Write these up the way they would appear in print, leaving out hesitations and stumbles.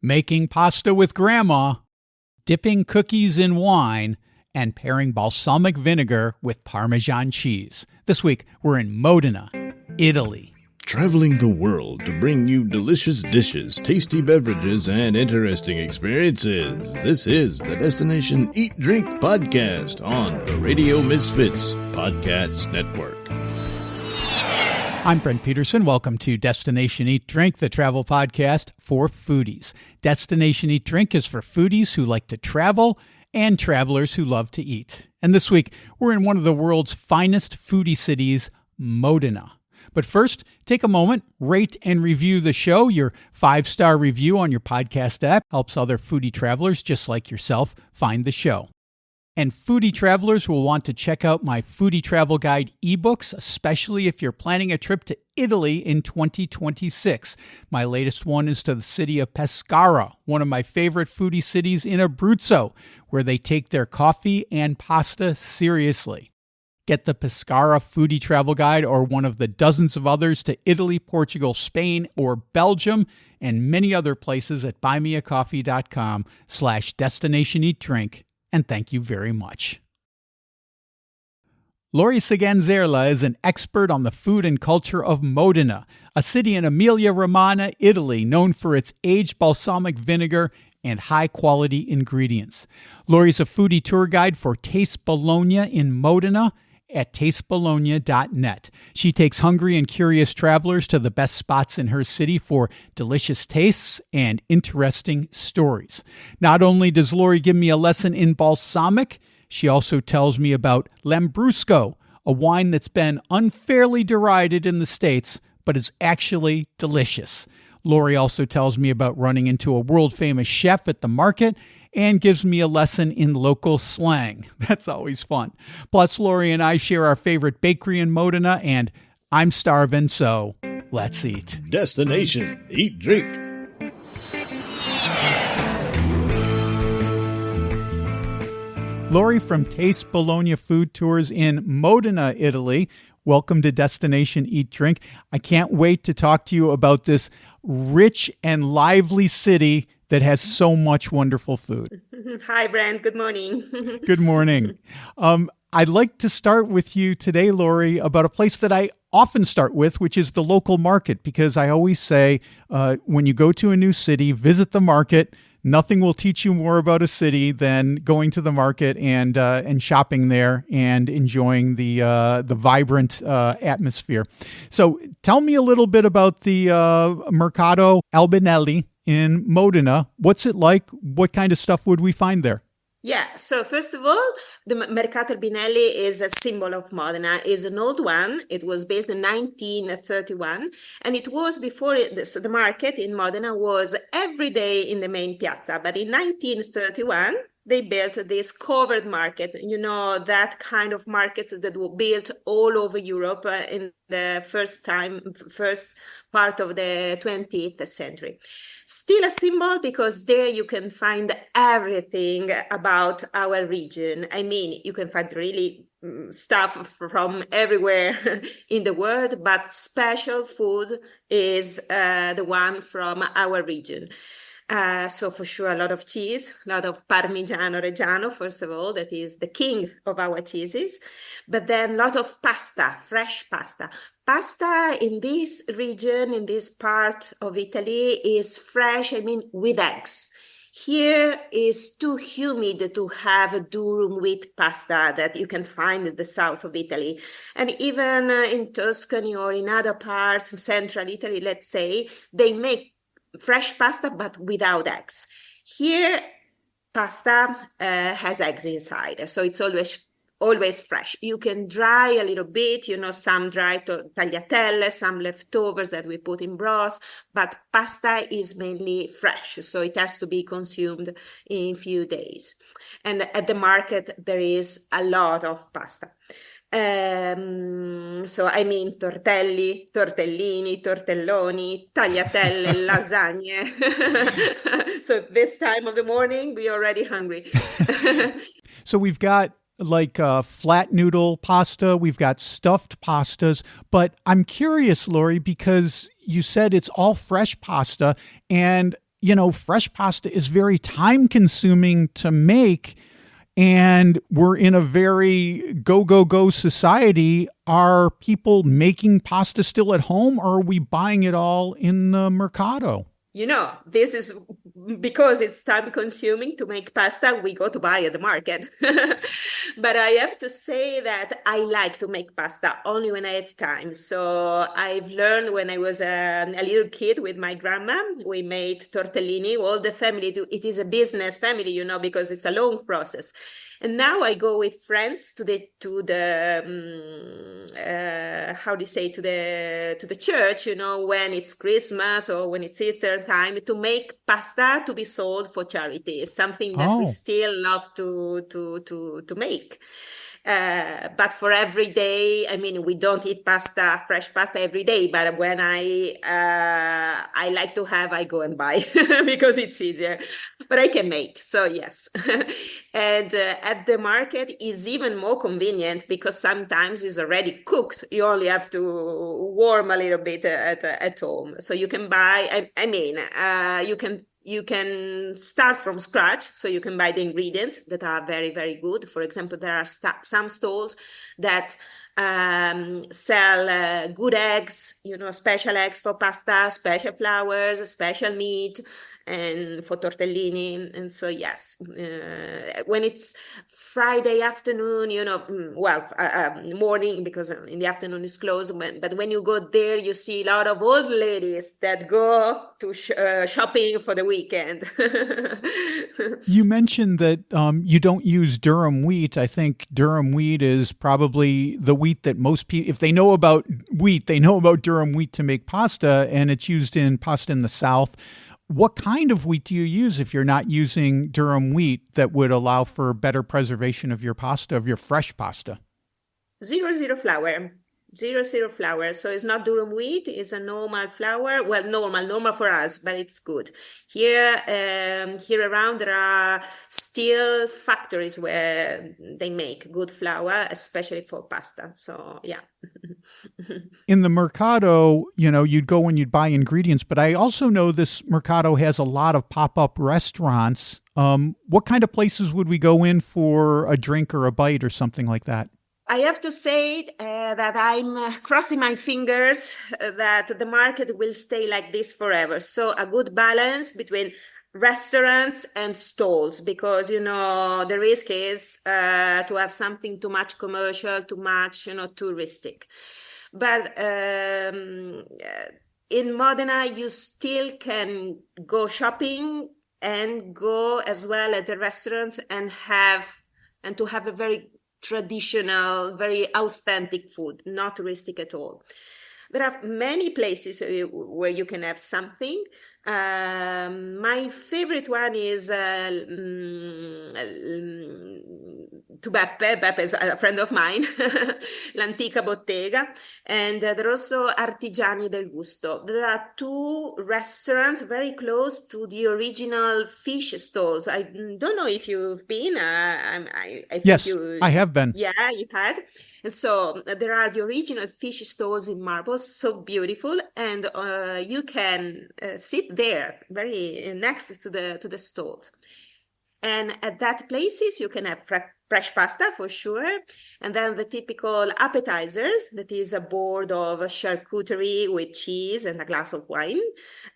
making pasta with grandma, dipping cookies in wine, and pairing balsamic vinegar with Parmesan cheese. This week, we're in Modena, Italy. Traveling the world to bring you delicious dishes, tasty beverages, and interesting experiences. This is the Destination Eat Drink Podcast on the Radio Misfits Podcast Network. I'm Brent Peterson. Welcome to Destination Eat Drink, the travel podcast for foodies. Destination Eat Drink is for foodies who like to travel and travelers who love to eat. And this week, we're in one of the world's finest foodie cities, Modena. But first, take a moment, rate and review the show. Your 5-star review on your podcast app helps other foodie travelers just like yourself find the show. And foodie travelers will want to check out my Foodie Travel Guide ebooks, especially if you're planning a trip to Italy in 2026. My latest one is to the city of Pescara, one of my favorite foodie cities in Abruzzo, where they take their coffee and pasta seriously. Get the Pescara Foodie Travel Guide or one of the dozens of others to Italy, Portugal, Spain, or Belgium, and many other places at buymeacoffee.com/destinationeatdrink. And thank you very much. Lori Sganzerla is an expert on the food and culture of Modena, a city in Emilia-Romagna, Italy, known for its aged balsamic vinegar and high-quality ingredients. Lori's a foodie tour guide for Taste Bologna in Modena at tastebologna.net. She takes hungry and curious travelers to the best spots in her city for delicious tastes and interesting stories. Not only does Lori give me a lesson in balsamic, she also tells me about Lambrusco, a wine that's been unfairly derided in the States, but is actually delicious. Lori also tells me about running into a world-famous chef at the market and gives me a lesson in local slang. That's always fun. Plus, Lori and I share our favorite bakery in Modena, and I'm starving, so let's eat. Destination Eat Drink. Lori from Taste Bologna Food Tours in Modena, Italy. Welcome to Destination Eat Drink. I can't wait to talk to you about this rich and lively city that has so much wonderful food. Hi, Brent. Good morning. Good morning. I'd like to start with you today, Lori, about a place that I often start with, which is the local market, because I always say when you go to a new city, visit the market. Nothing will teach you more about a city than going to the market and shopping there and enjoying the vibrant atmosphere. So tell me a little bit about the Mercato Albinelli in Modena. What's it like? What kind of stuff would we find there? Yeah, so first of all, the Mercato Albinelli is a symbol of Modena. It's an old one. It was built in 1931, and it was before so the market in Modena was every day in the main piazza. But in 1931, they built this covered market, that kind of markets that were built all over Europe in the first part of the 20th century. Still a symbol because there you can find everything about our region. I mean, you can find really stuff from everywhere in the world, but special food is the one from our region. So for sure, a lot of cheese, a lot of Parmigiano Reggiano, first of all, that is the king of our cheeses, but then a lot of pasta, fresh pasta. Pasta in this region, in this part of Italy, is fresh, with eggs. Here is too humid to have a durum wheat pasta that you can find in the south of Italy. And even in Tuscany or in other parts, in central Italy, let's say, they make fresh pasta, but without eggs. Here, pasta has eggs inside, so it's always fresh. You can dry a little bit, some dry tagliatelle, some leftovers that we put in broth, but pasta is mainly fresh, so it has to be consumed in few days. And at the market, there is a lot of pasta. Tortelli, tortellini, tortelloni, tagliatelle, lasagne. So this time of the morning, we're already hungry. So we've got like flat noodle pasta, we've got stuffed pastas, but I'm curious, Lori, because you said it's all fresh pasta, and fresh pasta is very time consuming to make. And we're in a very go society. Are people making pasta still at home, or are we buying it all in the mercado? This is because it's time consuming to make pasta, we go to buy at the market. But I have to say that I like to make pasta only when I have time. So I've learned when I was a little kid with my grandma, we made tortellini. All the family do. It is a business family, because it's a long process. And now I go with friends to the church, when it's Christmas or when it's Easter time, to make pasta to be sold for charity. It's something that we still love to make. But for every day, we don't eat fresh pasta every day. But when I like to have, I go and buy because it's easier. But I can make, so yes. And at the market is even more convenient because sometimes it's already cooked. You only have to warm a little bit at home. So you can buy. You can start from scratch, so you can buy the ingredients that are very, very good. For example, there are some stalls that sell good eggs, special eggs for pasta, special flours, special meat, and for tortellini. And so, yes, when it's Friday afternoon, morning, because in the afternoon it's closed. But when you go there, you see a lot of old ladies that go to shopping for the weekend. You mentioned that you don't use durum wheat. I think durum wheat is probably the wheat that most people, if they know about wheat, they know about durum wheat to make pasta, and it's used in pasta in the South. What kind of wheat do you use if you're not using durum wheat that would allow for better preservation of your pasta, of your fresh pasta? 00 flour. 00 flour. So it's not durum wheat, it's a normal flour. Well, normal for us, but it's good. Here around, there are still factories where they make good flour, especially for pasta. So, yeah. In the mercado, you'd go and you'd buy ingredients, but I also know this mercado has a lot of pop-up restaurants. What kind of places would we go in for a drink or a bite or something like that? I have to say that I'm crossing my fingers that the market will stay like this forever. So a good balance between restaurants and stalls, because, the risk is to have something too much commercial, too much, touristic. But in Modena, you still can go shopping and go as well at the restaurants and to have a very traditional, very authentic food, not touristic at all. There are many places where you can have something. My favorite one is to Beppe is a friend of mine, L'Antica Bottega, and there are also Artigiani del Gusto. There are two restaurants very close to the original fish stalls. I don't know if you've been. I think yes, I have been. Yeah, you had. And so there are the original fish stalls in marble, so beautiful, and you can sit there, very next to the stalls. And at that places, you can have fresh pasta for sure. And then the typical appetizers, that is a board of charcuterie with cheese and a glass of wine,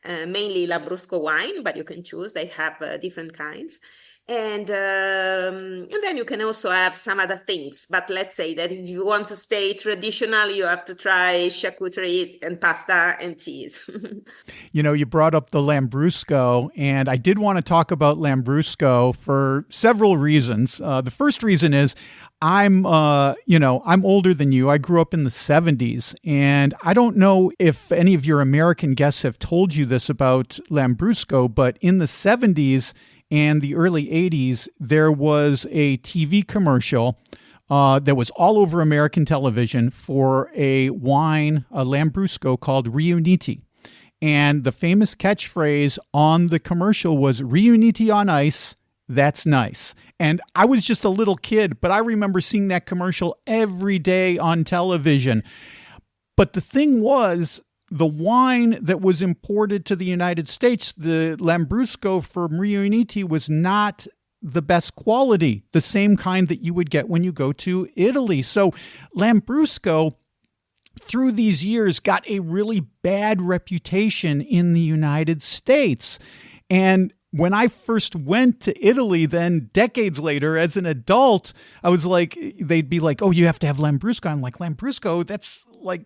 mainly Lambrusco wine, but you can choose. They have different kinds. And then you can also have some other things. But let's say that if you want to stay traditional, you have to try charcuterie and pasta and cheese. You brought up the Lambrusco, and I did want to talk about Lambrusco for several reasons. The first reason is I'm older than you. I grew up in the 70s, and I don't know if any of your American guests have told you this about Lambrusco, but in the 70s and the early 80s, there was a TV commercial that was all over American television for a wine, a Lambrusco called Riuniti. And the famous catchphrase on the commercial was, "Riuniti on ice, that's nice." And I was just a little kid, but I remember seeing that commercial every day on television. But the thing was, the wine that was imported to the United States, the Lambrusco from Riunite, was not the best quality, the same kind that you would get when you go to Italy. So Lambrusco, through these years, got a really bad reputation in the United States. And when I first went to Italy, then decades later, as an adult, I was like, they'd be like, oh, you have to have Lambrusco. I'm like, Lambrusco, that's like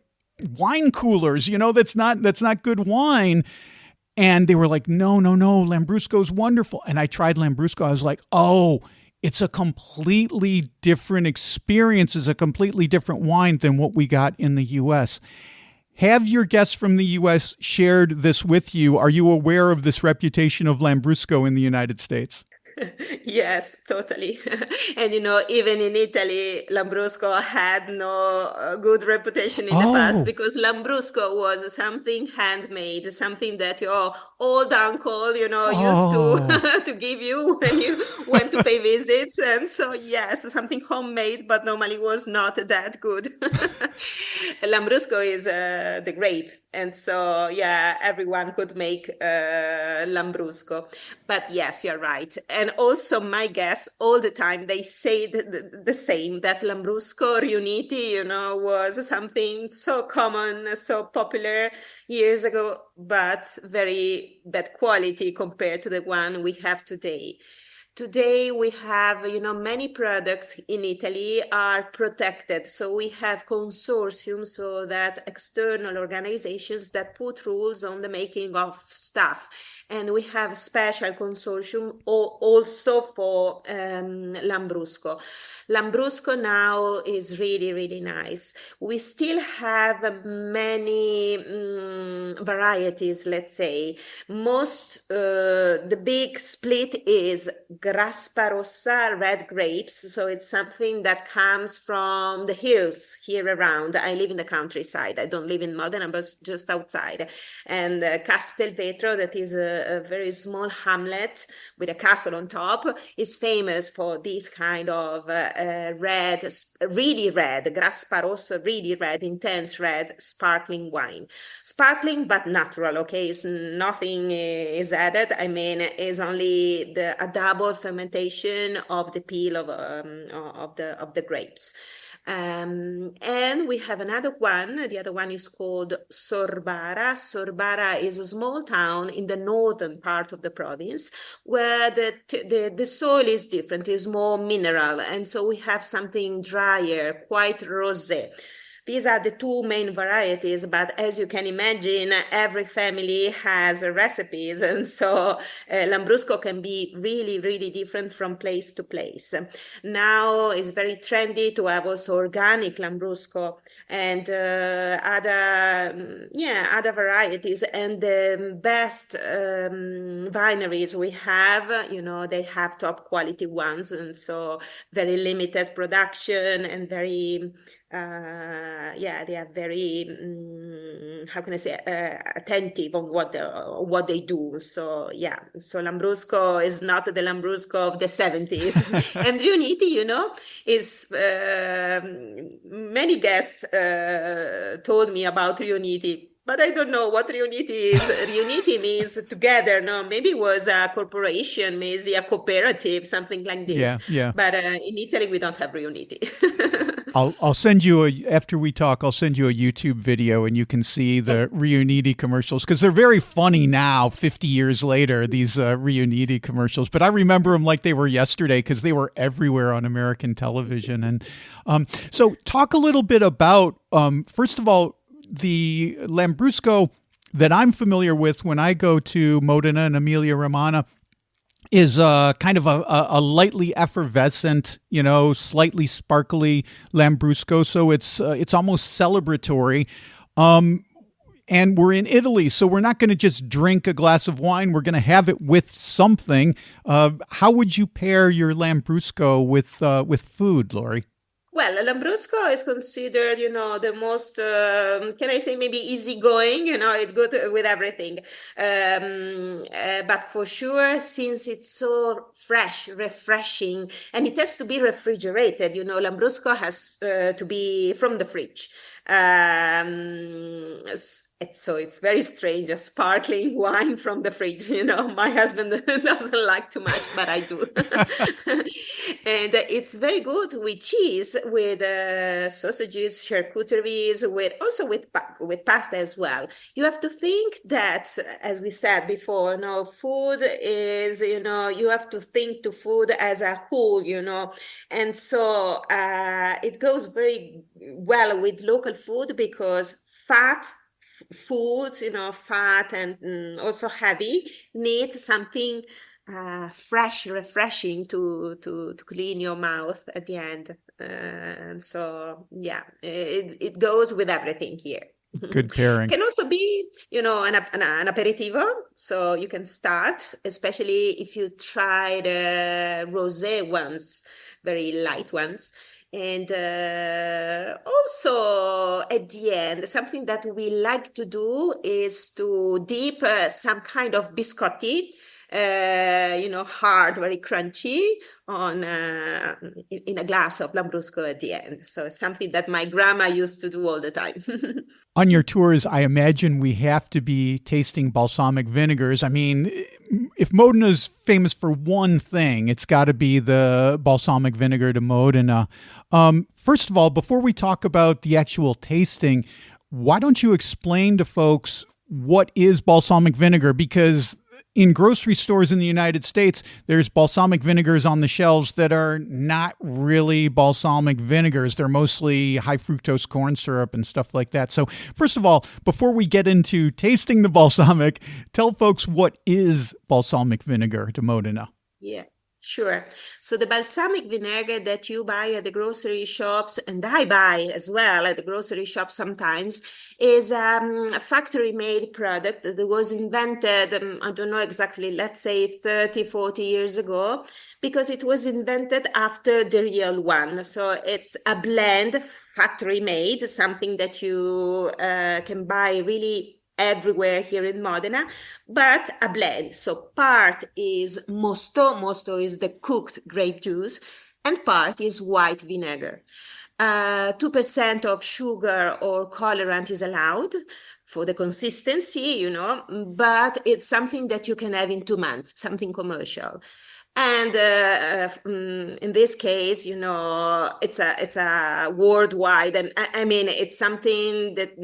wine coolers, that's not good wine. And they were like, no, Lambrusco is wonderful. And I tried Lambrusco. I was like, oh, it's a completely different experience. It's a completely different wine than what we got in the U.S. Have your guests from the U.S. shared this with you? Are you aware of this reputation of Lambrusco in the United States? Yes, totally. And even in Italy, Lambrusco had no good reputation in the past, because Lambrusco was something handmade, something that your old uncle, used to give you when you went to pay visits. And so, yes, something homemade, but normally was not that good. Lambrusco is the grape. And so, yeah, everyone could make Lambrusco. But yes, you're right. And also my guests all the time, they say the same, that Lambrusco Riunite, was something so common, so popular years ago, but very bad quality compared to the one we have today. Today we have, many products in Italy are protected. So we have consortiums, so that external organizations that put rules on the making of stuff. And we have a special consortium also for Lambrusco. Lambrusco now is really, really nice. We still have many varieties, let's say. The big split is Grappa Rossa, red grapes. So it's something that comes from the hills here around. I live in the countryside. I don't live in Modena, but just outside. And Castelvetro, that is a very small hamlet with a castle on top, is famous for this kind of red, really red, Grappa Rossa, really red, intense red, sparkling wine. Sparkling, but natural, okay? It's nothing is added. I mean, it's only a double fermentation of the peel of the grapes. And we have another one. The other one is called Sorbara. Sorbara is a small town in the northern part of the province where the soil is different, is more mineral. And so we have something drier, quite rosé. These are the two main varieties, but as you can imagine, every family has recipes. And so Lambrusco can be really, really different from place to place. Now it's very trendy to have also organic Lambrusco and other varieties. And the best wineries we have, they have top quality ones. And so very limited production and very... they are very, attentive on what they do. So, so Lambrusco is not the Lambrusco of the 70s. And Riunite, is, many guests told me about Riunite. But I don't know what Riunite is. Riunite means together. No, maybe it was a corporation, maybe a cooperative, something like this. Yeah. But in Italy, we don't have Riunite. I'll send you after we talk, I'll send you a YouTube video and you can see the Riunite commercials, because they're very funny now, 50 years later, these Riunite commercials. But I remember them like they were yesterday because they were everywhere on American television. And so talk a little bit about, first of all, the Lambrusco that I'm familiar with when I go to Modena and Emilia-Romagna is kind of a lightly effervescent, slightly sparkly Lambrusco. So it's almost celebratory. And we're in Italy, so we're not going to just drink a glass of wine. We're going to have it with something. How would you pair your Lambrusco with food, Lori? Well, Lambrusco is considered, the most, can I say, maybe easygoing, it's good with everything. But for sure, since it's so fresh, refreshing, and it has to be refrigerated, Lambrusco has to be from the fridge. It's very strange, a sparkling wine from the fridge. My husband doesn't like too much, but I do. And it's very good with cheese, with sausages, charcuteries, with pasta as well. You have to think that, as we said before, food is, you have to think to food as a whole, and so it goes very well with local food because foods, fat and also heavy, need something fresh, refreshing to clean your mouth at the end. And so, yeah, it goes with everything here. Good pairing. Can also be, an aperitivo. So you can start, especially if you try the rosé ones, very light ones. And also at the end, something that we like to do is to dip some kind of biscotti, hard, very crunchy, on in a glass of Lambrusco at the end. So it's something that my grandma used to do all the time. On your tours, I imagine we have to be tasting balsamic vinegars. I mean, if Modena's famous for one thing, it's got to be the balsamic vinegar de Modena. First of all, before we talk about the actual tasting, why don't you explain to folks what is balsamic vinegar? Because in grocery stores in the United States, there's balsamic vinegars on the shelves that are not really balsamic vinegars. They're mostly high fructose corn syrup and stuff like that. So first of all, before we get into tasting the balsamic, tell folks what is balsamic vinegar de Modena. Yeah. Sure. So the balsamic vinegar that you buy at the grocery shops, and I buy as well at the grocery shop sometimes, is a factory-made product that was invented, I don't know exactly, let's say 30, 40 years ago, because it was invented after the real one. So it's a blend, factory-made, something that you can buy really everywhere here in Modena, but a blend. So part is mosto is the cooked grape juice, and part is white vinegar. 2% of sugar or colorant is allowed for the consistency, but it's something that you can have in 2 months, something commercial. And in this case, it's a worldwide, and I mean, it's something that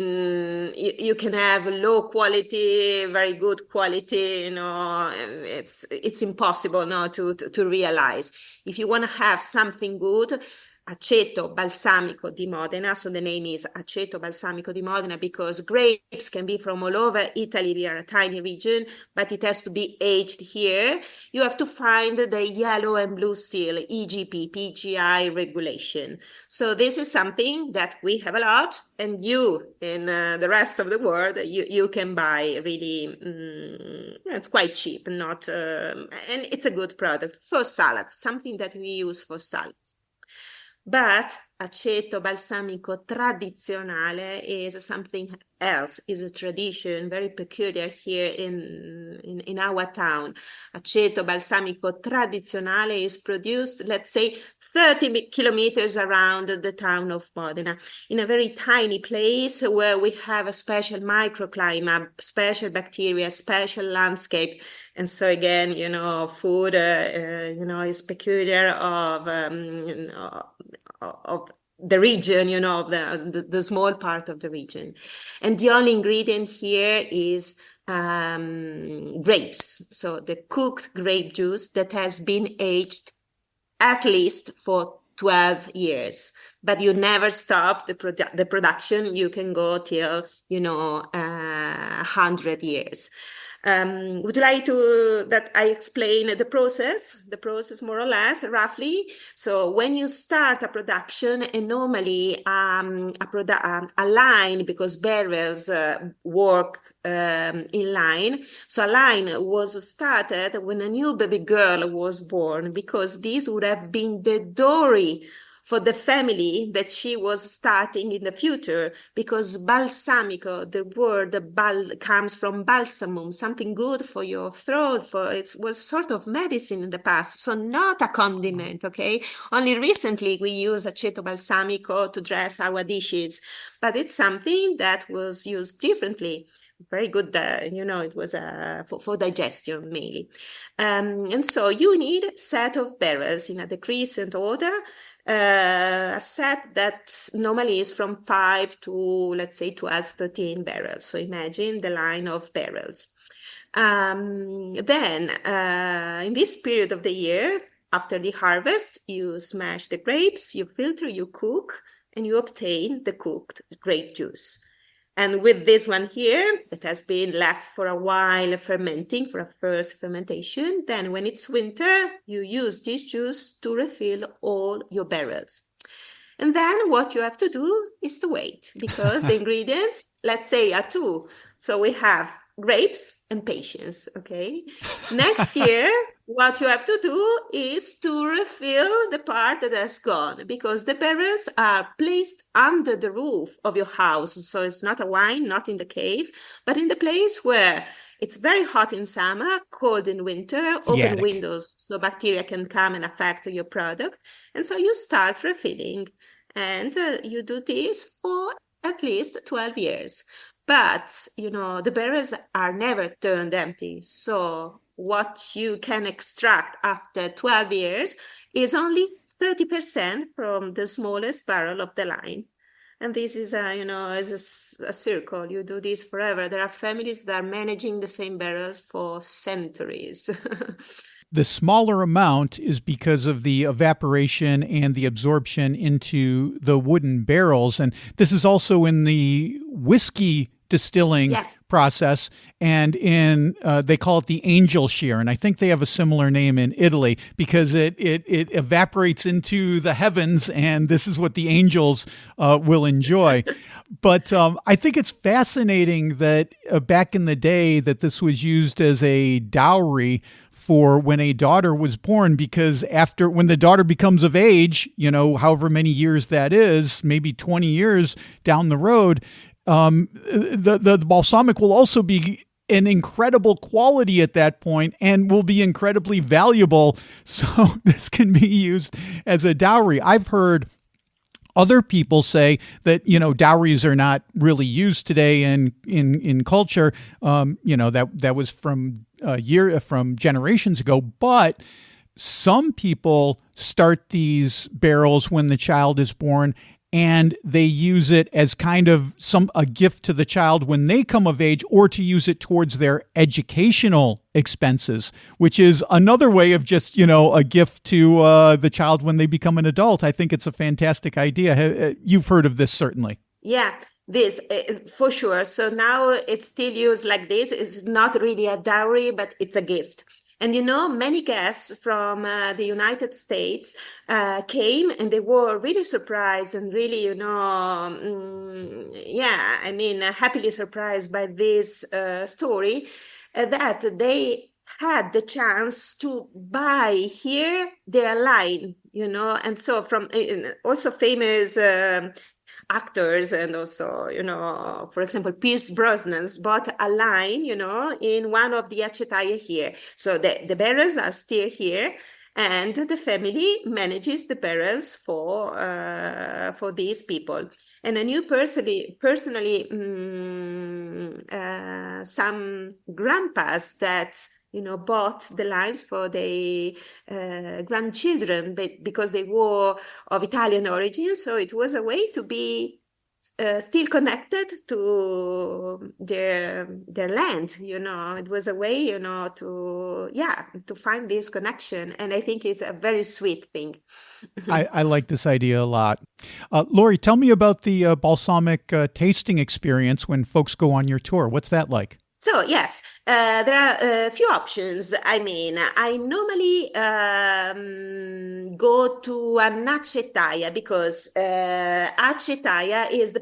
you can have low quality, very good quality. It's impossible to realize. If you want to have something good, aceto balsamico di Modena. So the name is aceto balsamico di Modena because grapes can be from all over Italy. We are a tiny region, but it has to be aged here. You have to find the yellow and blue seal, EGP, PGI regulation. So this is something that we have a lot, and you in the rest of the world, you can buy really, it's quite cheap, and it's a good product for salads, something that we use for salads. But aceto balsamico tradizionale is something else, is a tradition very peculiar here in our town. Aceto balsamico tradizionale is produced, let's say, 30 kilometers around the town of Modena, in a very tiny place where we have a special microclimate, special bacteria, special landscape. And so again, food, is peculiar of the region, of the small part of the region. And the only ingredient here is grapes. So the cooked grape juice that has been aged at least for 12 years. But you never stop the production. You can go till, 100 years. Would you like that I explain the process more or less, roughly? So when you start a production, and normally a line, because barrels work in line, so a line was started when a new baby girl was born, because this would have been the dowry for the family that she was starting in the future, because balsamico, the word comes from balsamum, something good for your throat. For it was sort of medicine in the past, so not a condiment. Okay, only recently we use aceto balsamico to dress our dishes, but it's something that was used differently. Very good, it was for digestion mainly. And so you need a set of barrels in a decreasing order, a set that normally is from 5 to, let's say, 12, 13 barrels. So imagine the line of barrels. Then, in this period of the year, after the harvest, you smash the grapes, you filter, you cook, and you obtain the cooked grape juice. And with this one here, that has been left for a while fermenting for a first fermentation, then when it's winter, you use this juice to refill all your barrels. And then what you have to do is to wait, because the ingredients, let's say, are two. So we have grapes and patience, okay? Next year, what you have to do is to refill the part that has gone, because the barrels are placed under the roof of your house. So it's not a wine, not in the cave, but in the place where it's very hot in summer, cold in winter, open windows, so bacteria can come and affect your product. And so you start refilling, and you do this for at least 12 years. But, the barrels are never turned empty. So what you can extract after 12 years is only 30% from the smallest barrel of the line. And this is, is a circle. You do this forever. There are families that are managing the same barrels for centuries. The smaller amount is because of the evaporation and the absorption into the wooden barrels. And this is also in the whiskey distilling process, and they call it the angel shear, and I think they have a similar name in Italy, because it evaporates into the heavens, and this is what the angels will enjoy. But I think it's fascinating that back in the day that this was used as a dowry for when a daughter was born, because when the daughter becomes of age, however many years that is, maybe 20 years down the road, the balsamic will also be an incredible quality at that point and will be incredibly valuable. So this can be used as a dowry. I've heard other people say that, dowries are not really used today in culture. That was from generations ago, but some people start these barrels when the child is born, and they use it as kind of a gift to the child when they come of age, or to use it towards their educational expenses, which is another way of just, a gift to the child when they become an adult. I think it's a fantastic idea. You've heard of this, certainly. Yeah, this for sure. So now it's still used like this. It's not really a dowry, but it's a gift. And, many guests from the United States came, and they were really surprised and really, happily surprised by this story, that they had the chance to buy here their line, and so from also famous actors, and also, for example, Pierce Brosnan's bought a line, in one of the acetaia here. So the barrels are still here, and the family manages the barrels for these people. And I knew personally some grandpas that bought the lines for their grandchildren, because they were of Italian origin. So it was a way to be still connected to their land. It was a way, to find this connection. And I think it's a very sweet thing. I like this idea a lot. Lori, tell me about the balsamic tasting experience when folks go on your tour. What's that like? So yes, there are a few options. I mean, I normally go to an acetaia, because acetaia is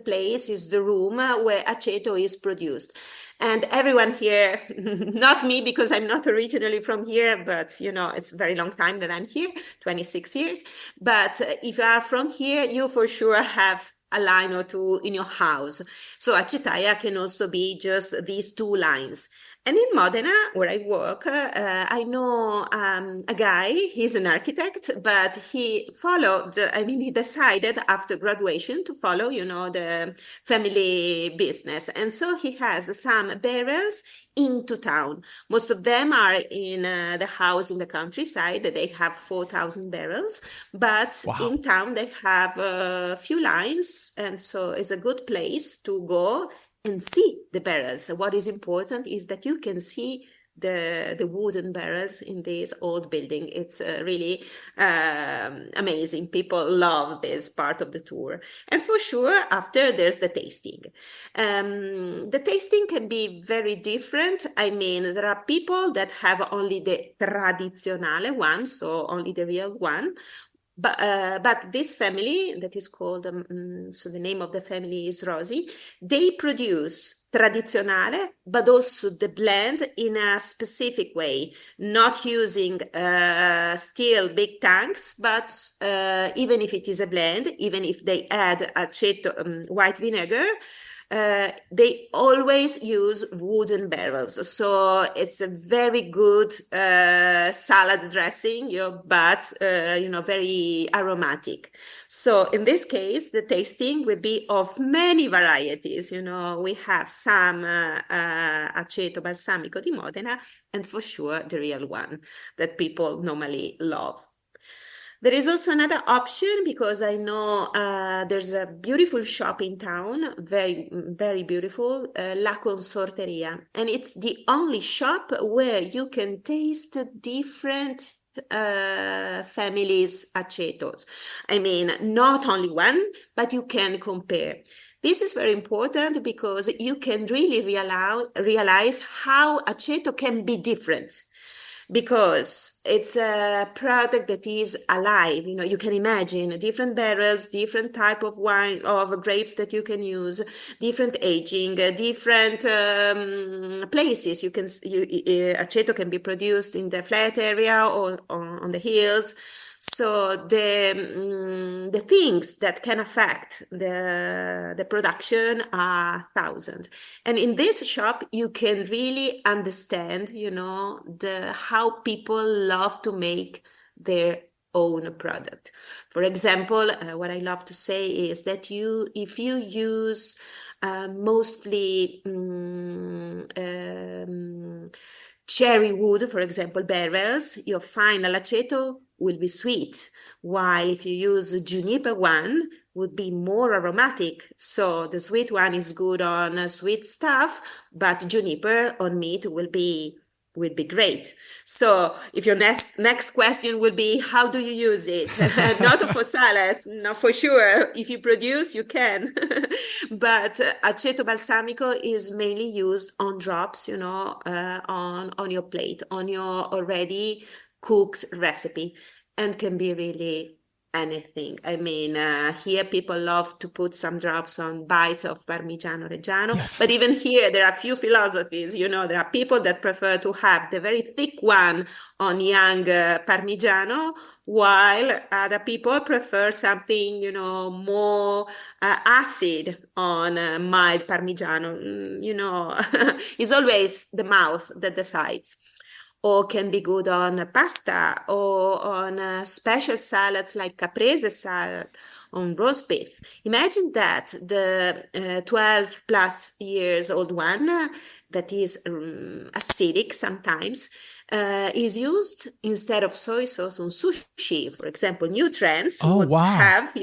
the room where aceto is produced. And everyone here, not me because I'm not originally from here, but it's a very long time that I'm here, 26 years. But if you are from here, you for sure have a line or two in your house. So acetaia can also be just these two lines. And in Modena, where I work, I know a guy, he's an architect, but he he decided after graduation to follow, the family business. And so he has some barrels into town. Most of them are in the house in the countryside. They have 4,000 barrels, but in town they have a few lines. And so it's a good place to go and see the barrels. So what is important is that you can see the wooden barrels in this old building. It's really amazing. People love this part of the tour. And for sure, after there's the tasting. The tasting can be very different. I mean, there are people that have only the tradizionale one, so only the real one. But this family that is called, so the name of the family is Rosi, they produce tradizionale, but also the blend in a specific way, not using steel big tanks, but even if it is a blend, even if they add aceto, white vinegar, they always use wooden barrels. So it's a very good salad dressing, but very aromatic. So in this case, the tasting will be of many varieties. We have some aceto balsamico di Modena, and for sure the real one that people normally love. There is also another option because I know there's a beautiful shop in town, very, very beautiful, La Consorteria. And it's the only shop where you can taste different families' acetos. I mean, not only one, but you can compare. This is very important because you can really realize how aceto can be different. Because it's a product that is alive. You can imagine different barrels, different type of wine, of grapes that you can use, different aging, different places. Aceto can be produced in the flat area or on the hills. So the things that can affect the production are thousands. And in this shop, you can really understand, how people love to make their own product. For example, what I love to say is that if you use mostly cherry wood, for example, barrels, your final aceto will be sweet, while if you use juniper one, would be more aromatic. So the sweet one is good on sweet stuff, but juniper on meat will be great. So if your next question will be, how do you use it? Not for salads, no, for sure. If you produce, you can. But aceto balsamico is mainly used on drops, on your plate, on your already cooked recipe, and can be really anything. I mean, here people love to put some drops on bites of Parmigiano Reggiano, yes. But even here there are a few philosophies. There are people that prefer to have the very thick one on young Parmigiano, while other people prefer something, more acid on mild Parmigiano. It's always the mouth that decides. Or can be good on pasta or on special salads like caprese salad, on roast beef. Imagine that the 12 plus years old one that is acidic sometimes is used instead of soy sauce on sushi. For example, new trends would have,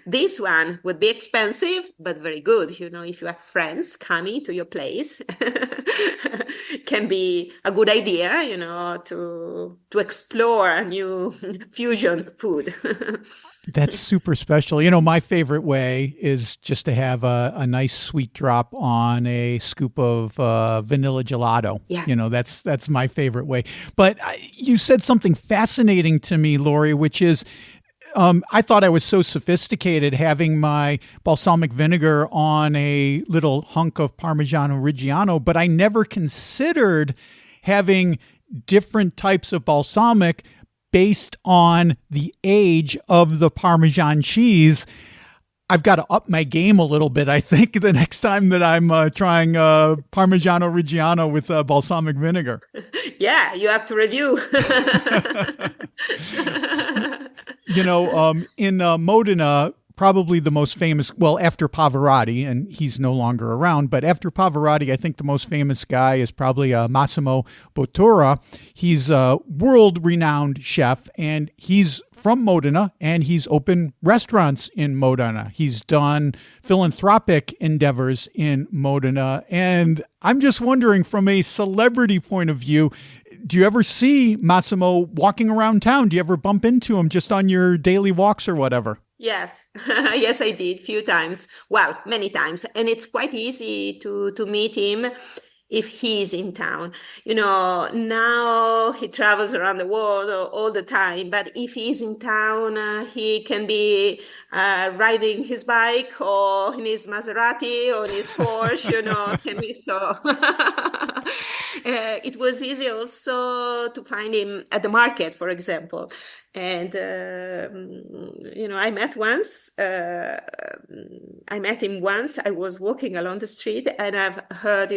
this one would be expensive, but very good. If you have friends coming to your place, can be a good idea, to explore new fusion food. That's super special. My favorite way is just to have a nice sweet drop on a scoop of vanilla gelato. Yeah. That's my favorite way. But you said something fascinating to me, Lori, which is I thought I was so sophisticated having my balsamic vinegar on a little hunk of Parmigiano Reggiano, but I never considered having different types of balsamic based on the age of the Parmesan cheese. I've got to up my game a little bit, I think, the next time that I'm trying Parmigiano Reggiano with balsamic vinegar. Yeah, you have to review. In Modena, probably the most famous, well, after Pavarotti, and he's no longer around, but after Pavarotti, I think the most famous guy is probably Massimo Bottura. He's a world-renowned chef, and he's from Modena, and he's opened restaurants in Modena. He's done philanthropic endeavors in Modena, and I'm just wondering, from a celebrity point of view, do you ever see Massimo walking around town? Do you ever bump into him just on your daily walks or whatever? Yes, yes, I did few times. Well, many times. And it's quite easy to meet him if he's in town. Now he travels around the world all the time, but if he's in town, he can be riding his bike or in his Maserati or in his Porsche, can be so. It was easy also to find him at the market, for example. And, I met him once. I was walking along the street and I've heard,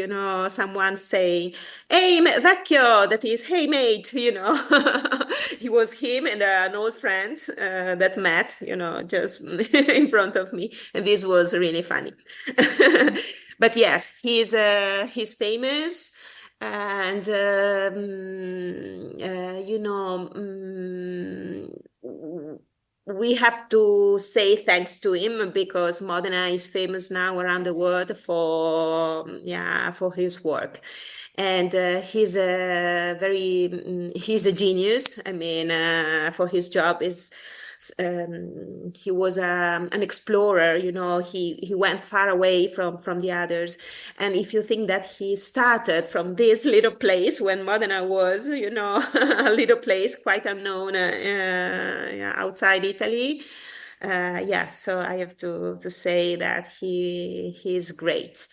someone saying, "Hey, vecchio," that is, "Hey, mate," It was him and an old friend that met, just in front of me. And this was really funny. But yes, he's famous. And, we have to say thanks to him because Modena is famous now around the world for his work. And he's a genius. I mean, for his job he was an explorer, he went far away from the others. And if you think that he started from this little place when Modena was, a little place quite unknown outside Italy, so I have to say that he's great.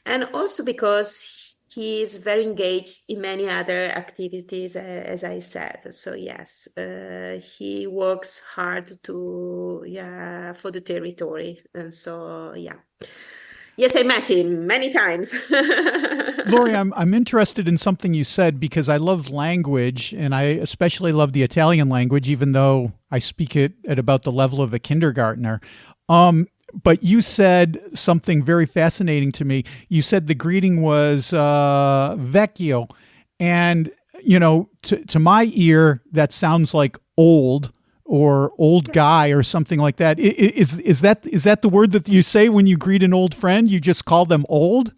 And also because he is very engaged in many other activities, as I said. So yes, he works hard for the territory. And so, yes, I met him many times. Lori, I'm interested in something you said because I love language, and I especially love the Italian language, even though I speak it at about the level of a kindergartner. But you said something very fascinating to me. You said the greeting was vecchio. And, to my ear, that sounds like old or old guy or something like that. Is that the word that you say when you greet an old friend? You just call them old?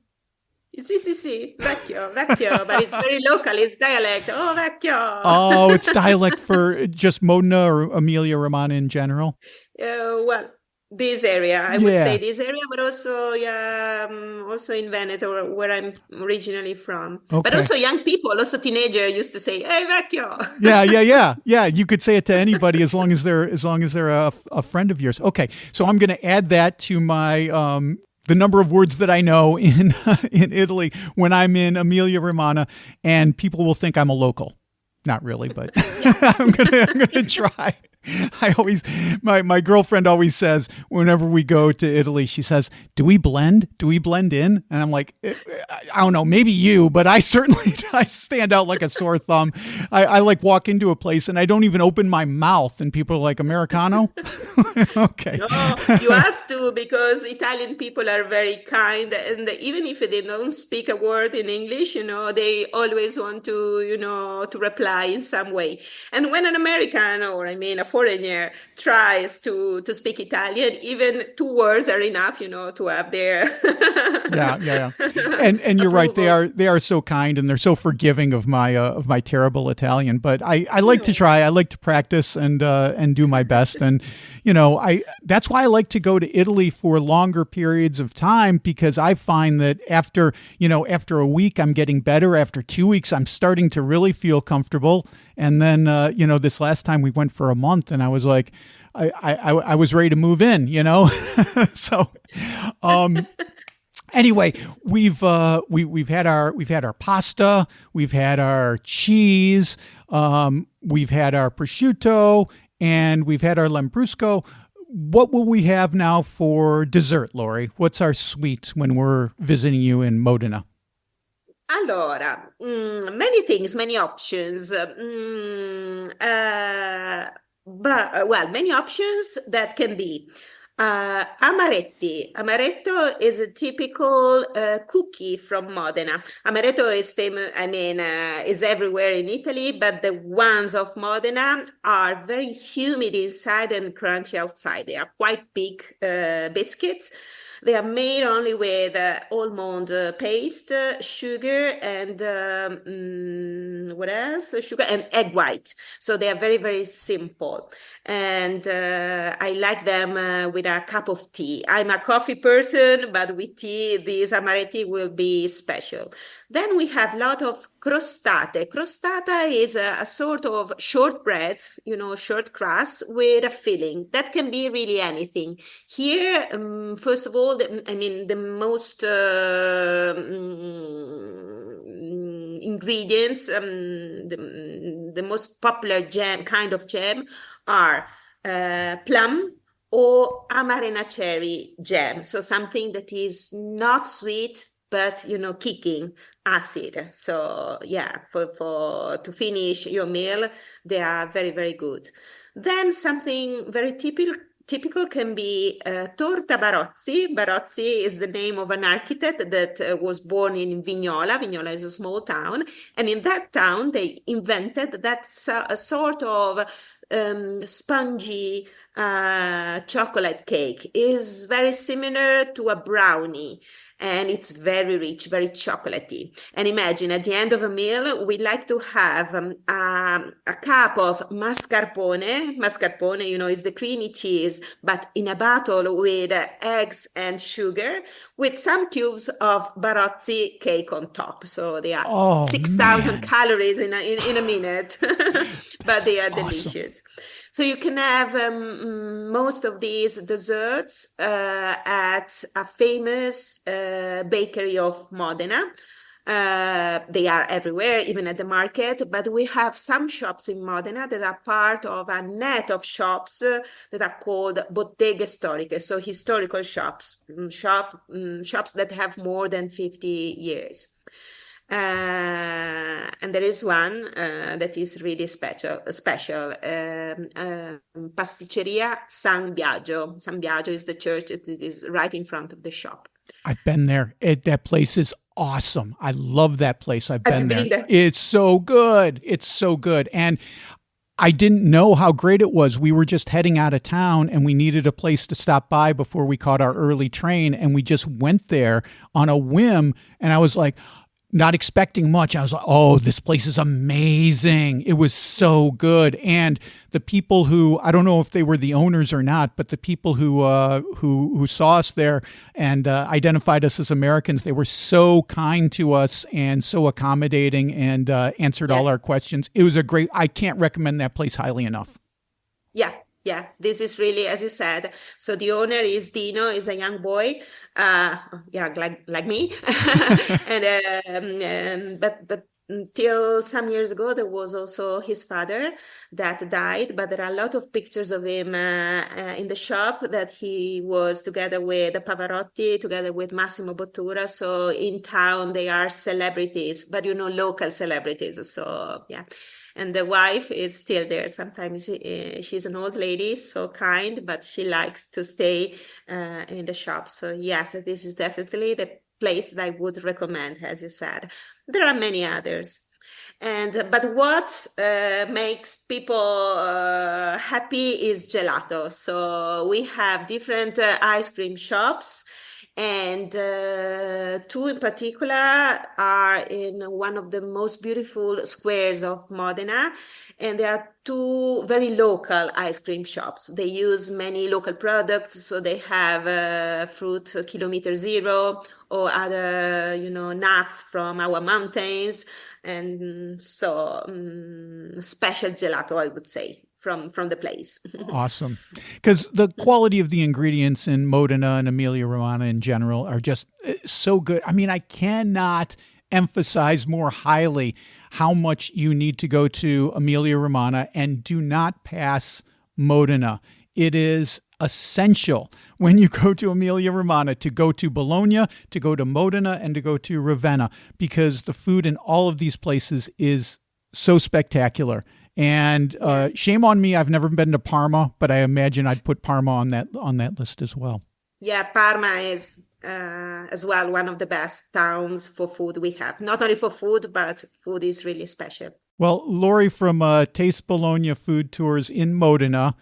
Sì, vecchio, but it's very local, it's dialect. Oh, vecchio. Oh, it's dialect for just Modena or Emilia-Romagna in general? Well, this area, I would say this area, but also, also in Veneto, where I'm originally from. Okay. But also young people, also teenagers used to say, "Hey, vecchio." Yeah. You could say it to anybody as long as they're a friend of yours. Okay, so I'm going to add that to my the number of words that I know in Italy when I'm in Emilia-Romagna, and people will think I'm a local. Not really, but I'm gonna try. My girlfriend always says whenever we go to Italy, she says, "Do we blend? Do we blend in?" And I'm like, I don't know, maybe you, but I stand out like a sore thumb. I like walk into a place and I don't even open my mouth, and people are like, "Americano?" Okay. No, you have to, because Italian people are very kind, and even if they don't speak a word in English, they always want to reply in some way. And when an American, or a foreigner, tries to speak Italian, even 2 words are enough, to have their yeah. And you're right, they are so kind and they're so forgiving of my terrible Italian. But I like to try, I like to practice and do my best. And that's why I like to go to Italy for longer periods of time, because I find that after a week I'm getting better. After 2 weeks I'm starting to really feel comfortable. And then, this last time we went for a month, and I was like, I was ready to move in, so, anyway, we've had our pasta, we've had our cheese, we've had our prosciutto, and we've had our lambrusco. What will we have now for dessert, Lori? What's our sweet when we're visiting you in Modena? Allora, many things, many options. Many options that can be. Amaretti. Amaretto is a typical cookie from Modena. Amaretto is famous, is everywhere in Italy, but the ones of Modena are very humid inside and crunchy outside. They are quite big biscuits. They are made only with almond paste, sugar, and what else? Sugar and egg white. So they are very, very simple. And I like them with a cup of tea. I'm a coffee person, but with tea, these amaretti will be special. Then we have a lot of crostate. Crostata is a sort of shortbread, short crust with a filling. That can be really anything. Here, first of all, the most ingredients, the most popular kind of jam are plum or amarena cherry jam. So something that is not sweet, but kicking acid. So yeah, for to finish your meal, they are very, very good. Then something very typical can be torta Barozzi. Barozzi is the name of an architect that was born in Vignola. Vignola is a small town. And in that town, they invented that sort of spongy chocolate cake. It is very similar to a brownie. And it's very rich, very chocolatey. And imagine at the end of a meal, we like to have a cup of mascarpone. Mascarpone, is the creamy cheese, but in a bottle with eggs and sugar, with some cubes of Barozzi cake on top. So they are 6,000 calories in a minute, but they are delicious. So you can have most of these desserts at a famous bakery of Modena. They are everywhere, even at the market, but we have some shops in Modena that are part of a net of shops that are called botteghe storiche, so historical shops that have more than 50 years. And there is one that is really special. Pasticceria San Biagio. San Biagio is the church that is right in front of the shop. I've been there. That place is awesome. I love that place. I've been there. It's so good. It's so good. And I didn't know how great it was. We were just heading out of town and we needed a place to stop by before we caught our early train. And we just went there on a whim. And I was like, not expecting much. I was like, oh, this place is amazing. It was so good. And the people who, I don't know if they were the owners or not, but the people who saw us there and identified us as Americans, they were so kind to us and so accommodating and answered all our questions. It was I can't recommend that place highly enough. Yeah, this is really, as you said. So the owner is Dino, is a young boy, like me. But until some years ago, there was also his father that died. But there are a lot of pictures of him in the shop that he was together with Pavarotti, together with Massimo Bottura. So in town, they are celebrities, but local celebrities. So yeah. And the wife is still there. Sometimes she's an old lady, so kind, but she likes to stay in the shop. So yes, this is definitely the place that I would recommend, as you said. There are many others. But what makes people happy is gelato. So we have different ice cream shops. And two in particular are in one of the most beautiful squares of Modena, and they are two very local ice cream shops. They use many local products, so they have fruit kilometer zero or other, nuts from our mountains, and so special gelato, I would say, from the place. Awesome. Because the quality of the ingredients in Modena and Emilia-Romagna in general are just so good. I mean, I cannot emphasize more highly how much you need to go to Emilia-Romagna, and do not pass Modena. It is essential when you go to Emilia-Romagna to go to Bologna, to go to Modena, and to go to Ravenna, because the food in all of these places is so spectacular. And shame on me, I've never been to Parma, but I imagine I'd put Parma on that list as well. Yeah, Parma is as well one of the best towns for food we have. Not only for food, but food is really special. Well, Lori from Taste Bologna Food Tours in Modena,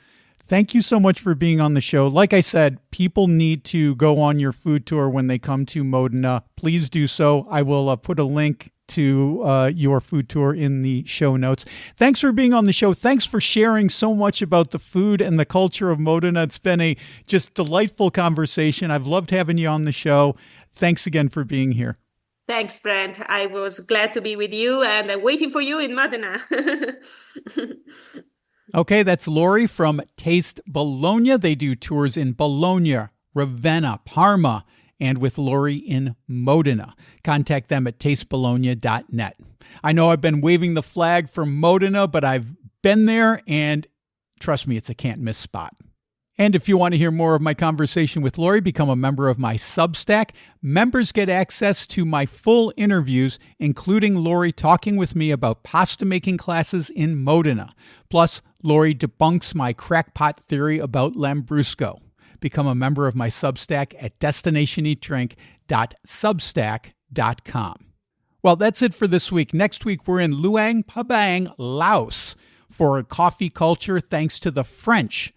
thank you so much for being on the show. Like I said, people need to go on your food tour when they come to Modena. Please do so. I will put a link to your food tour in the show notes. Thanks for being on the show. Thanks for sharing so much about the food and the culture of Modena. It's been a just delightful conversation. I've loved having you on the show. Thanks again for being here. Thanks, Brent. I was glad to be with you, and I'm waiting for you in Modena. Okay, that's Lori from Taste Bologna. They do tours in Bologna, Ravenna, Parma, and with Lori in Modena. Contact them at tastebologna.net. I know I've been waving the flag for Modena, but I've been there, and trust me, it's a can't-miss spot. And if you want to hear more of my conversation with Lori, become a member of my Substack. Members get access to my full interviews, including Lori talking with me about pasta-making classes in Modena. Plus, Lori debunks my crackpot theory about Lambrusco. Become a member of my Substack at destinationeatdrink.substack.com. Well, that's it for this week. Next week, we're in Luang Prabang, Laos, for a coffee culture thanks to the French.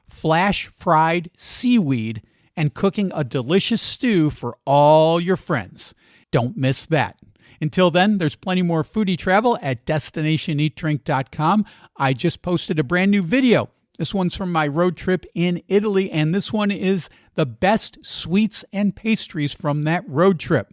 Flash-fried seaweed and cooking a delicious stew for all your friends. Don't miss that. Until then, there's plenty more foodie travel at destinationeatdrink.com. I just posted a brand new video. This one's from my road trip in Italy, and this one is the best sweets and pastries from that road trip.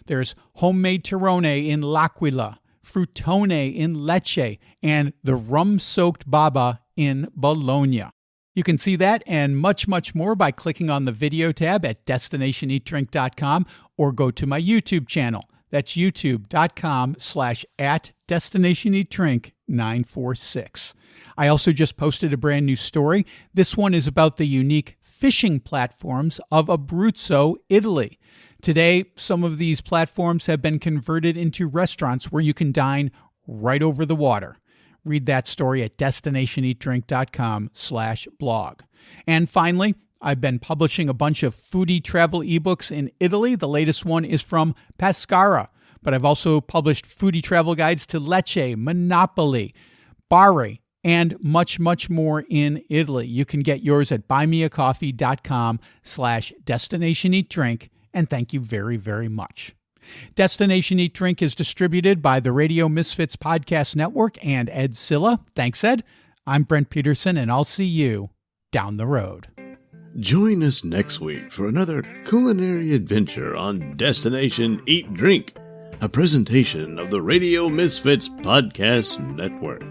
There's homemade Tirone in L'Aquila, Fruttone in Lecce, and the rum-soaked baba in Bologna. You can see that and much, much more by clicking on the video tab at destinationeatdrink.com or go to my YouTube channel. That's youtube.com/@destinationeatdrink946. I also just posted a brand new story. This one is about the unique fishing platforms of Abruzzo, Italy. Today, some of these platforms have been converted into restaurants where you can dine right over the water. Read that story at destinationeatdrink.com/blog. And finally, I've been publishing a bunch of foodie travel ebooks in Italy. The latest one is from Pescara, but I've also published foodie travel guides to Lecce, Monopoli, Bari, and much, much more in Italy. You can get yours at buymeacoffee.com/destinationeatdrink, and thank you very, very much. Destination Eat Drink is distributed by the Radio Misfits Podcast Network and Ed Silla. Thanks, Ed. I'm Brent Peterson, and I'll see you down the road. Join us next week for another culinary adventure on Destination Eat Drink, a presentation of the Radio Misfits Podcast Network.